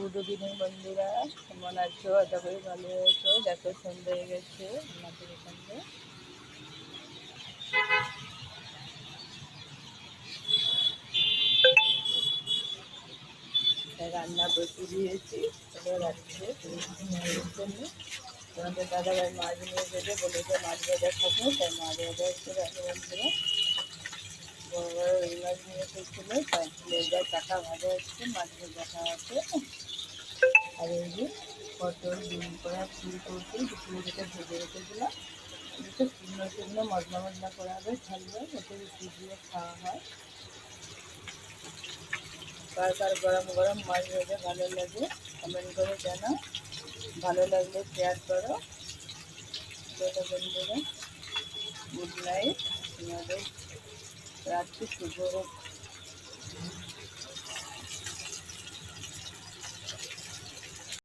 Good evening বন্ধুরা, কেমন আছো? আশা করি ভালো আছো। দেখো সন্ধ্যে হয়ে গেছে, আমাদের এখানে রান্না বসিয়ে দিয়েছি। এবার আসছে জন্য তোমাদের দাদাভাই মাছ নিয়ে যেতে বলেছে, মাছ ভাজা খাবো, তাই মাছ ভাজা হচ্ছে। দেখো বন্ধুরা, বড় বড় রুই মাছ নিয়ে এসেছিলো, তাই লেজার কাটা ভাজা হচ্ছে, মাছ ভাজা খাওয়া আছে। আর এই যে পটল ডিম করা ফুল করতে দুপুরে যেটা ভেজে রেখেছিলাম, এটা শুকনো শুকনো মশলা মশলা করা হবে, থাকবে এতে রুটি দিয়ে খাওয়া হয়। কার কার গরম গরম মাছ ভেজে ভালো লাগে কমেন্ট করে জানাও, ভালো লাগলে শেয়ার করো। বন্ধুরা, গুড নাইট, তোমাদের রাত্রি শুভ হোক।